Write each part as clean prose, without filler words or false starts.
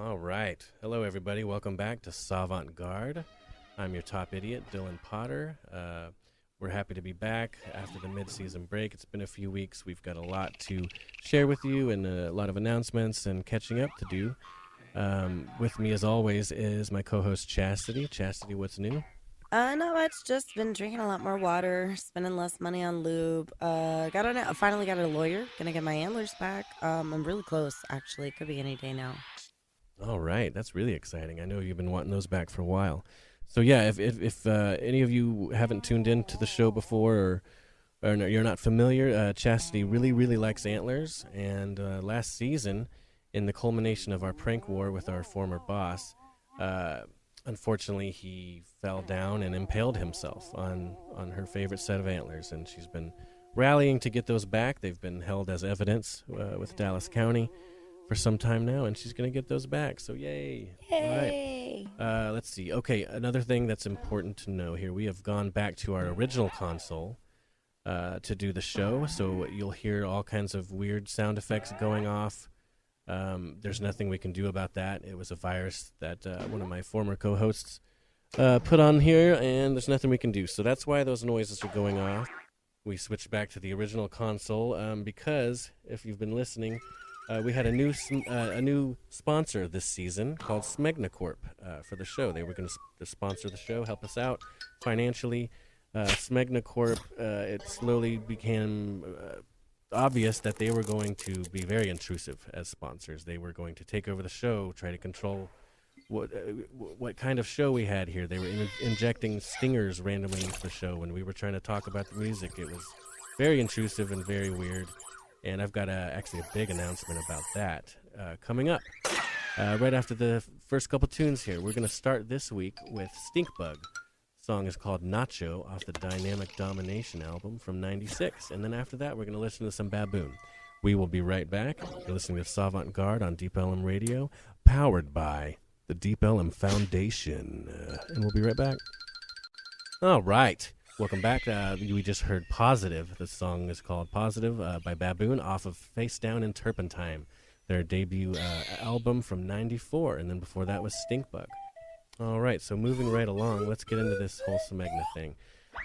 All right. Hello, everybody. Welcome back to Savant Garde. I'm your top idiot, Dylan Potter. We're happy to be back after the mid-season break. It's been a few weeks. We've got a lot to share with you and a lot of announcements and catching up to do. With me, as always, is my co-host Chastity. Chastity, what's new? Not much. Just been drinking a lot more water, spending less money on lube. Finally got a lawyer. Gonna get my antlers back. I'm really close, actually. Could be any day now. All right. That's really exciting. I know you've been wanting those back for a while. So, yeah, if any of you haven't tuned in to the show before or no, you're not familiar, Chastity really, really likes antlers. And last season, in the culmination of our prank war with our former boss, uh, unfortunately, he fell down and impaled himself on her favorite set of antlers. And she's been rallying to get those back. They've been held as evidence with Dallas County for some time now, and she's going to get those back. So, yay. All right. Yay! Let's see. Okay, another thing that's important to know here, we have gone back to our original console to do the show, so you'll hear all kinds of weird sound effects going off. There's nothing we can do about that. It was a virus that one of my former co-hosts put on here, and there's nothing we can do. So that's why those noises are going off. We switched back to the original console because, if you've been listening, we had a new sponsor this season called S.M.E.G.N.A Corp for the show. They were going to sponsor the show, help us out financially. S.M.E.G.N.A Corp, it slowly became obvious that they were going to be very intrusive as sponsors. They were going to take over the show, try to control what kind of show we had here. They were injecting stingers randomly into the show when we were trying to talk about the music. It was very intrusive and very weird. And I've got actually a big announcement about that coming up right after the first couple tunes here. We're going to start this week with Stink Bug. The song is called Nacho off the Dynamic Domination album from '96. And then after that, we're going to listen to some Baboon. We will be right back. You're listening to Savant Garde on Deep Ellum Radio, powered by the Deep Ellum Foundation. And we'll be right back. All right. Welcome back. We just heard Positive. The song is called Positive by Baboon off of Face Down in Turpentine, their debut album from '94. And then before that was Stink Bug. All right, so moving right along, let's get into this whole S.M.E.G.N.A thing.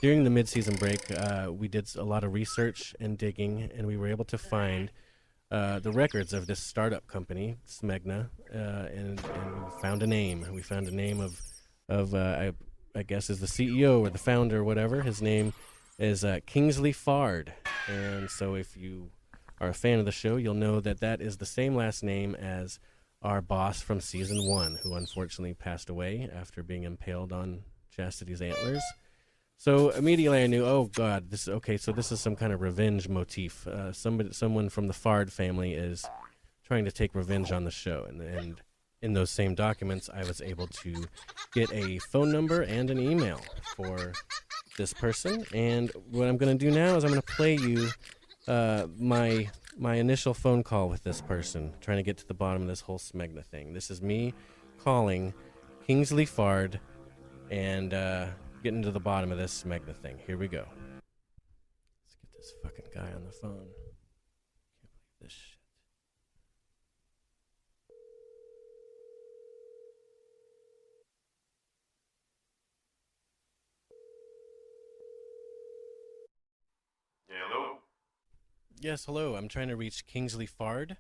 During the mid-season break, we did a lot of research and digging, and we were able to find the records of this startup company, S.M.E.G.N.A, and we found a name. We found a name of I guess is the CEO or the founder or whatever. His name is Kingsley Fard. And so if you are a fan of the show, you'll know that that is the same last name as our boss from season 1, who unfortunately passed away after being impaled on Chastity's antlers. So immediately I knew, oh God, this is some kind of revenge motif. Someone from the Fard family is trying to take revenge on the show. And in those same documents, I was able to get a phone number and an email for this person. And what I'm going to do now is I'm going to play you my initial phone call with this person, trying to get to the bottom of this whole S.M.E.G.N.A thing. This is me calling Kingsley Fard and getting to the bottom of this S.M.E.G.N.A thing. Here we go. Let's get this fucking guy on the phone. Can't believe this shit. Yeah, hello? Yes, hello. I'm trying to reach Kingsley Fard.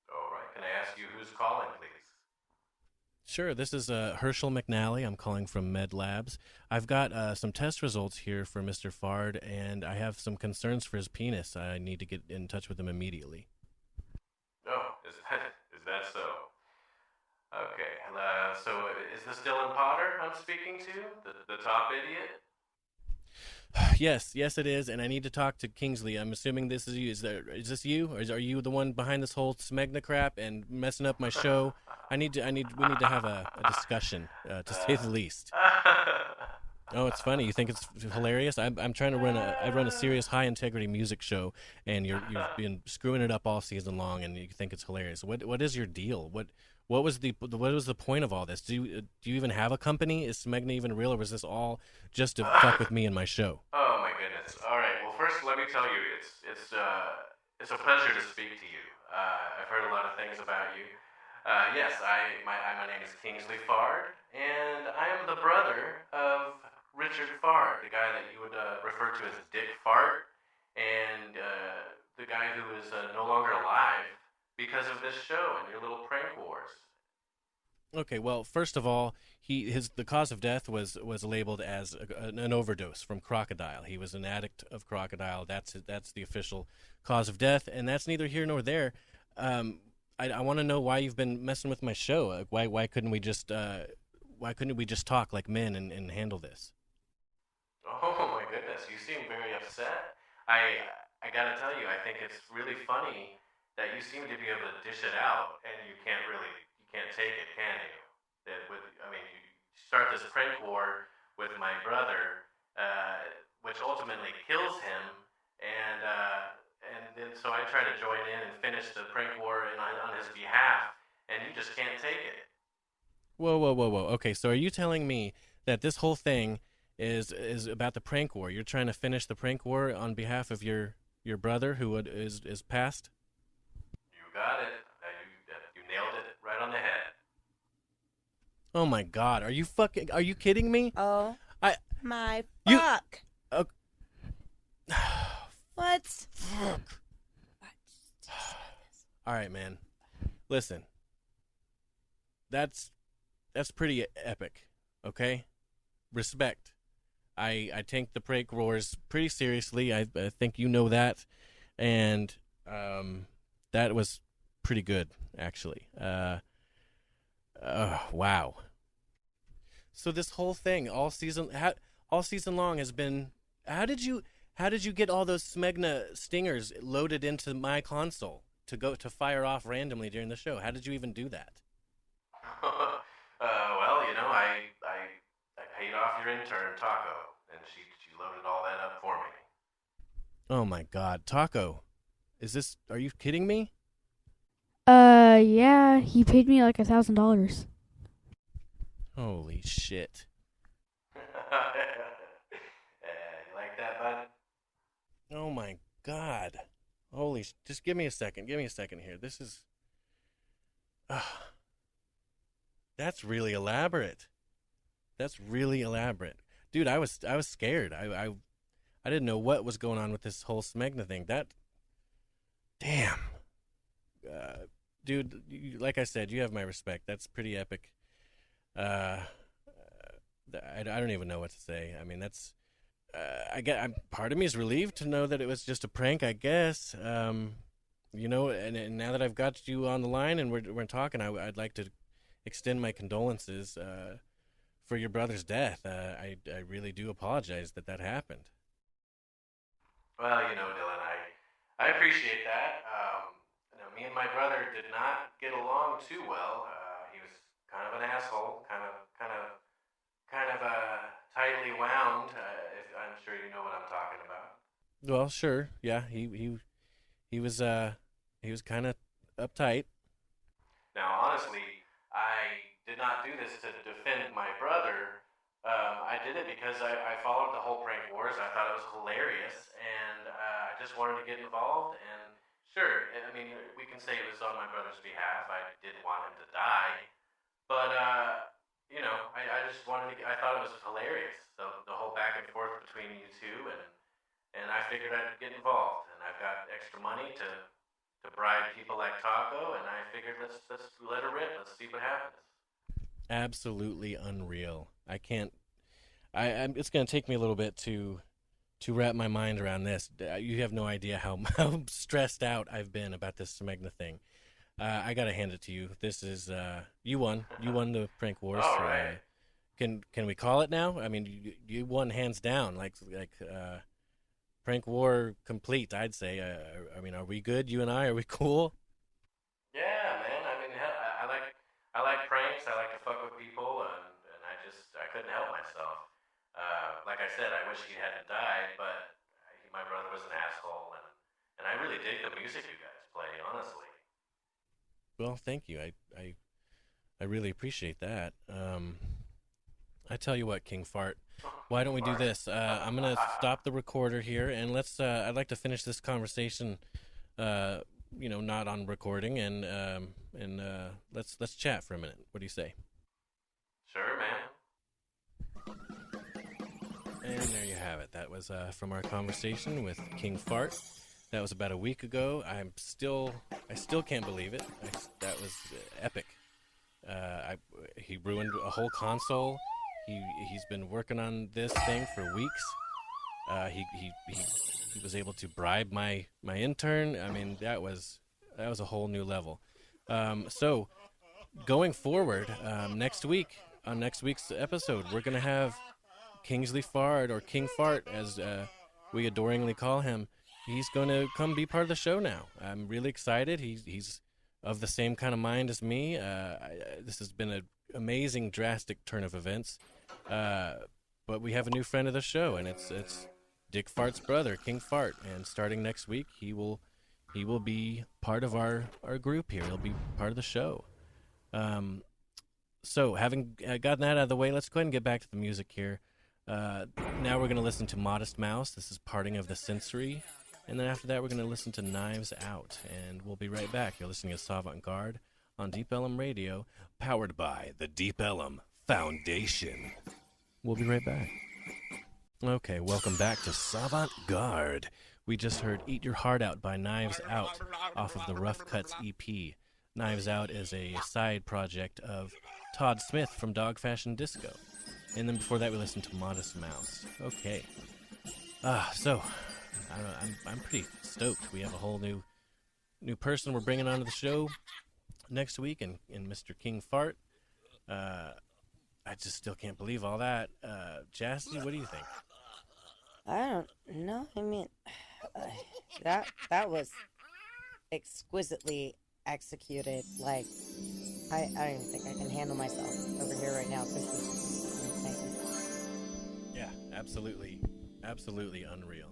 All right. Can I ask you who's calling, please? Sure, this is Herschel McNally. I'm calling from Med Labs. I've got some test results here for Mr. Fard, and I have some concerns for his penis. I need to get in touch with him immediately. Oh, is that so? Okay. So is this Dylan Potter I'm speaking to? The top idiot? Yes, it is, and I need to talk to Kingsley. I'm assuming this is you. Is this you, or are you the one behind this whole S.M.E.G.N.A crap and messing up my show? We need to have a discussion, to say the least. Oh, it's funny. You think it's hilarious? I'm trying to I run a serious high integrity music show, and you've been screwing it up all season long, and you think it's hilarious. What is your deal? What was the point of all this? Do you even have a company? Is S.M.E.G.N.A even real, or was this all just to fuck with me and my show? Oh my goodness. All right. Well, first let me tell you, it's a pleasure to speak to you. I've heard a lot of things about you. Yes, my name is Kingsley Fard, and I am the brother of Richard Fard, the guy that you would refer to as Dick Fart, and the guy who is no longer alive because of this show and your little prank wars. Okay, well, first of all, the cause of death was labeled as an overdose from crocodile. He was an addict of crocodile. That's the official cause of death, and that's neither here nor there. I want to know why you've been messing with my show. Why couldn't we just talk like men and handle this? Oh my goodness, you seem very upset. I gotta tell you, I think it's really funny that you seem to be able to dish it out, and you can't take it, can you? I mean, you start this prank war with my brother, which ultimately kills him, and then so I try to join in and finish the prank war on his behalf, and you just can't take it. Whoa, whoa, whoa, whoa. Okay, so are you telling me that this whole thing is about the prank war? You're trying to finish the prank war on behalf of your brother is passed? You got it. You nailed it right on the head. Oh my God, are you kidding me? Oh I my you fuck! uh, What? Fuck. All right, man. Listen. That's pretty epic, okay? Respect. I take the prank wars pretty seriously. I think you know that, and that was pretty good, actually. Wow. So this whole thing, all season long, has been. How did you get all those S.M.E.G.N.A stingers loaded into my console to fire off randomly during the show? How did you even do that? Well, I paid off your intern Taco, and she loaded all that up for me. Oh my God, Taco. Are you kidding me? Yeah, he paid me like $1,000. Holy shit. You like that, bud? Oh my God. Just give me a second. Give me a second here. This is that's really elaborate. That's really elaborate. Dude, I was scared. I didn't know what was going on with this whole S.M.E.G.N.A thing. Damn. Dude, like I said, you have my respect. That's pretty epic. I don't even know what to say. I mean, that's part of me is relieved to know that it was just a prank, I guess. And now that I've got you on the line and we're talking, I'd like to extend my condolences for your brother's death. I really do apologize that happened. Well, Dylan, I appreciate that. Me and my brother did not get along too well. He was kind of an asshole, kind of tightly wound. If I'm sure you know what I'm talking about. Well, sure, yeah, he was kind of uptight. Now, honestly, I did not do this to defend my brother. I did it because I followed the whole prank wars. I thought it was hilarious, and I just wanted to get involved. And sure, I mean, we can say it was on my brother's behalf. I didn't want him to die, but I just wanted to. I thought it was hilarious. The whole back and forth between you two, and I figured I'd get involved. And I've got extra money to bribe people like Taco, and I figured let's let her rip. Let's see what happens. Absolutely unreal. I can't. It's going to take me a little bit to wrap my mind around this. You have no idea how stressed out I've been about this S.M.E.G.N.A thing. I got to hand it to you. This is you won. You won the prank wars. All right. Can we call it now? I mean, you won hands down. Like prank war complete. I'd say. I mean, are we good? You and I, are we cool? Yeah, man. I mean, hell, I like pranks. I like to fuck with people, and I couldn't help myself. Like I said, I wish he hadn't died, but my brother was an asshole, and I really dig the music you guys play, honestly. Well, thank you. I really appreciate that. I tell you what, King Fart. Why don't we do this? I'm gonna stop the recorder here, and let's. I'd like to finish this conversation not on recording, and let's chat for a minute. What do you say? Sure, man. And there you have it. That was from our conversation with King Fart. That was about a week ago. I still can't believe it. That was epic. He ruined a whole console. He's been working on this thing for weeks. He was able to bribe my intern. I mean, that was a whole new level. So going forward, next week on next week's episode, we're gonna have Kingsley Fart, or King Fart, as we adoringly call him. He's going to come be part of the show now. I'm really excited. He's of the same kind of mind as me. This has been an amazing, drastic turn of events. But we have a new friend of the show, and it's Dick Fart's brother, King Fart. And starting next week, he will be part of our group here. He'll be part of the show. So having gotten that out of the way, let's go ahead and get back to the music here. Now we're going to listen to Modest Mouse. This is Parting of the Sensory. And then after that, we're going to listen to Knives Out. And we'll be right back. You're listening to Savant Garde on Deep Ellum Radio, powered by the Deep Ellum Foundation. We'll be right back. Okay, welcome back to Savant Garde. We just heard Eat Your Heart Out by Knives Out off of the Rough Cuts EP. Knives Out is a side project of Todd Smith from Dog Fashion Disco. And then before that, we listened to Modest Mouse. Okay. So I'm pretty stoked. We have a whole new person we're bringing onto the show next week, and Mr. King Fart. I just still can't believe all that. Chastity, what do you think? I don't know. I mean, that was exquisitely executed. Like, I don't even think I can handle myself over here right now. This is insane. Yeah, absolutely unreal.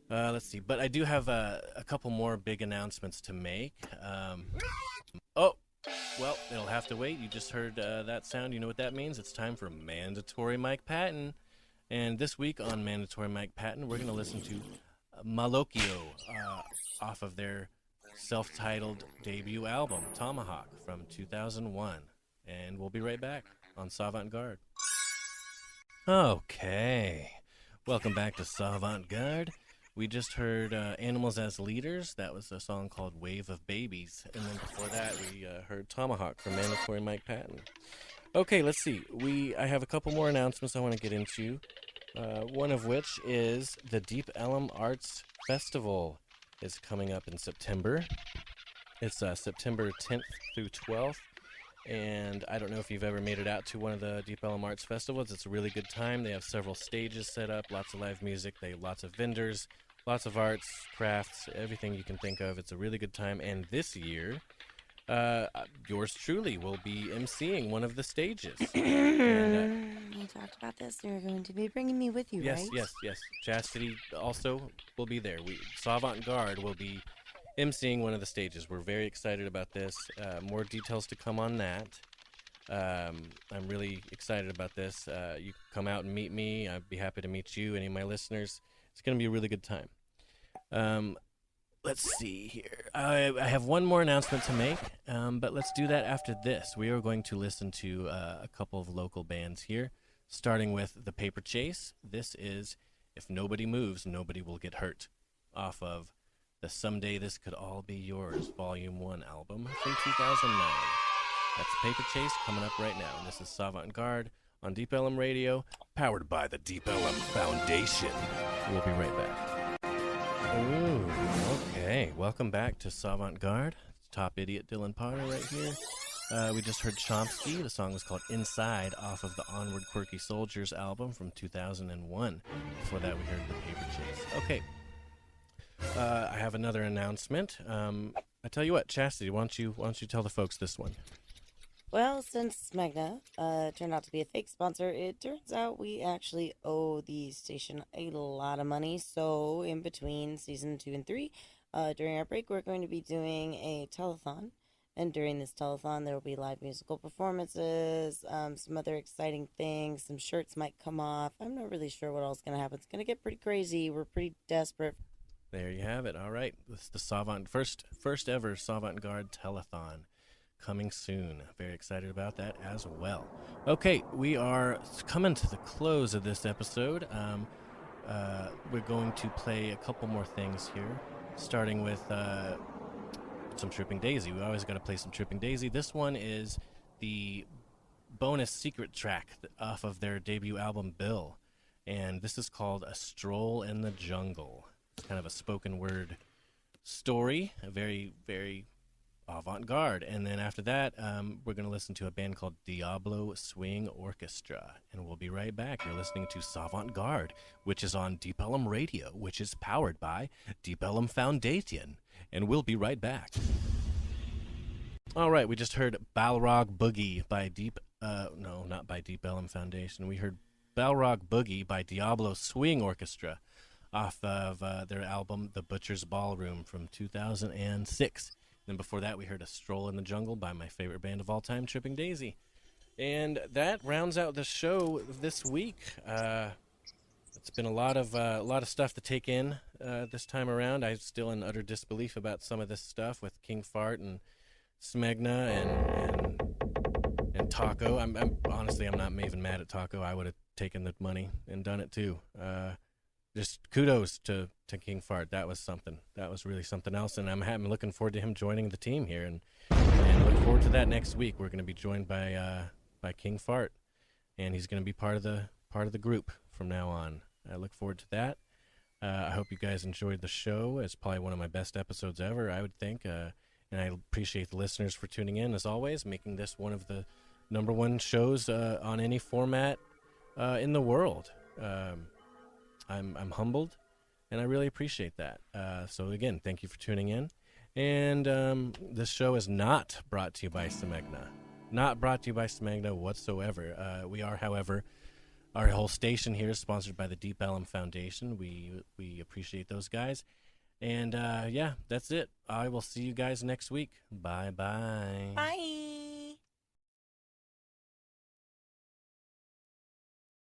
Let's see, but I do have a couple more big announcements to make. Well, it'll have to wait. You just heard that sound. You know what that means? It's time for Mandatory Mike Patton. And this week on Mandatory Mike Patton, we're going to listen to Malocchio off of their self-titled debut album, Tomahawk, from 2001. And we'll be right back on Savant Garde. Okay. Welcome back to Savant Garde. We just heard Animals as Leaders. That was a song called Wave of Babies. And then before that, we heard Tomahawk from Mandatory Mike Patton. Okay, let's see. I have a couple more announcements I want to get into. One of which is the Deep Ellum Arts Festival is coming up in September. It's September 10th through 12th. And I don't know if you've ever made it out to one of the Deep Ellum Arts Festivals. It's a really good time. They have several stages set up, lots of live music, they have lots of vendors, lots of arts, crafts, everything you can think of. It's a really good time. And this year, yours truly will be emceeing one of the stages. We talked about this. You're going to be bringing me with you, yes, right? Yes. Chastity also will be there. Savant Garde will be emceeing one of the stages. We're very excited about this. More details to come on that. I'm really excited about this. You can come out and meet me. I'd be happy to meet you, any of my listeners. It's going to be a really good time. Let's see here. I have one more announcement to make, but let's do that after this. We are going to listen to a couple of local bands here, starting with The Paper Chase. This is If Nobody Moves, Nobody Will Get Hurt, off of the Someday This Could All Be Yours Volume 1 album from 2009. That's Paper Chase coming up right now. And this is Savant Garde on Deep Ellum Radio, powered by the Deep Ellum Foundation. We'll be right back. Ooh, okay. Welcome back to Savant Garde. Top idiot Dylan Potter right here. We just heard Chomsky. The song was called Inside off of the Onward Quirky Soldiers album from 2001. Before that, we heard The Paper Chase. Okay. I have another announcement. I tell you what, Chastity, why don't you tell the folks this one? Well, since S.M.E.G.N.A turned out to be a fake sponsor, it turns out we actually owe the station a lot of money. So in between season 2 and 3, during our break, we're going to be doing a telethon. And during this telethon, there will be live musical performances, some other exciting things. Some shirts might come off. I'm not really sure what else is going to happen. It's going to get pretty crazy. We're pretty desperate. There you have it. All right. This is the first ever Savant Garde telethon coming soon. Very excited about that as well. Okay, we are coming to the close of this episode. We're going to play a couple more things here, starting with some Tripping Daisy. We always got to play some Tripping Daisy. This one is the bonus secret track off of their debut album, Bill. And this is called A Stroll in the Jungle. It's kind of a spoken word story, a very, very avant-garde. And then after that, we're going to listen to a band called Diablo Swing Orchestra. And we'll be right back. You're listening to Savant Garde, which is on Deep Ellum Radio, which is powered by Deep Ellum Foundation. And we'll be right back. All right, we just heard Balrog Boogie by not by Deep Ellum Foundation. We heard Balrog Boogie by Diablo Swing Orchestra off of their album The Butcher's Ballroom from 2006. Then before that, we heard A Stroll in the Jungle by my favorite band of all time, Tripping Daisy. And that rounds out the show this week. It's been a lot of stuff to take in this time around. I'm still in utter disbelief about some of this stuff with King Fart and S.M.E.G.N.A and Taco. I'm honestly, I'm not even mad at Taco. I would have taken the money and done it too. Just kudos to King Fart. That was something. That was really something else, and I'm looking forward to him joining the team here, and look forward to that next week. We're going to be joined by King Fart, and he's going to be part of the group from now on. I look forward to that. I hope you guys enjoyed the show. It's probably one of my best episodes ever, I would think, and I appreciate the listeners for tuning in as always, making this one of the number one shows on any format in the world. I'm humbled, and I really appreciate that. So again, thank you for tuning in. And this show is not brought to you by S.M.E.G.N.A. Not brought to you by S.M.E.G.N.A. whatsoever. We are, however, our whole station here is sponsored by the Deep Ellum Foundation. We appreciate those guys. And yeah, that's it. I will see you guys next week. Bye-bye. Bye.